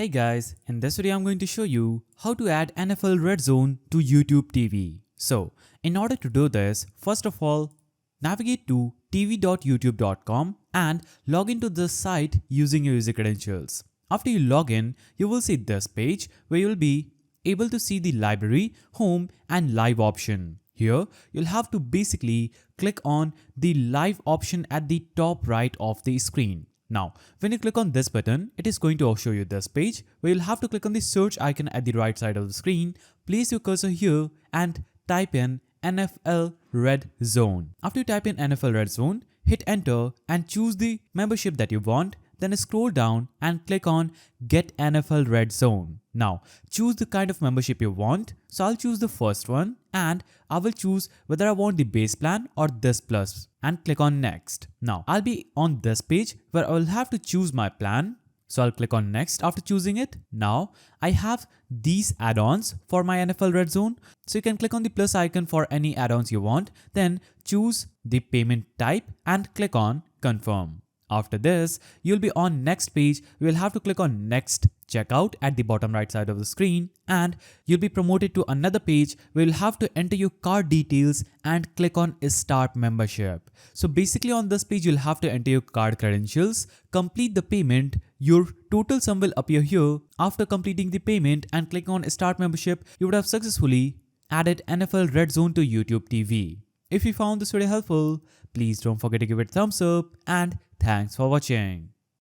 Hey guys, in this video I'm going to show you how to add NFL RedZone to YouTube TV. So, in order to do this, first of all, navigate to tv.youtube.com and log into this site using your user credentials. After you log in, you will see this page where you'll be able to see the library, home and live option. Here, you'll have to basically click on the live option at the top right of the screen. Now, when you click on this button, it is going to show you this page where you'll have to click on the search icon at the right side of the screen, place your cursor here and type in NFL RedZone. After you type in NFL RedZone, hit enter and choose the membership that you want. Then scroll down and click on Get NFL RedZone. Now, choose the kind of membership you want. So I'll choose the first one and I will choose whether I want the base plan or this plus and click on next. Now, I'll be on this page where I will have to choose my plan. So I'll click on next after choosing it. Now, I have these add-ons for my NFL RedZone. So you can click on the plus icon for any add-ons you want. Then choose the payment type and click on confirm. After this, you'll be on next page. You'll have to click on next checkout at the bottom right side of the screen and you'll be promoted to another page where you'll have to enter your card details and click on start membership. So basically on this page, you'll have to enter your card credentials, complete the payment, your total sum will appear here. After completing the payment and clicking on start membership, you would have successfully added NFL RedZone to YouTube TV. If you found this video helpful, please don't forget to give it a thumbs up and thanks for watching.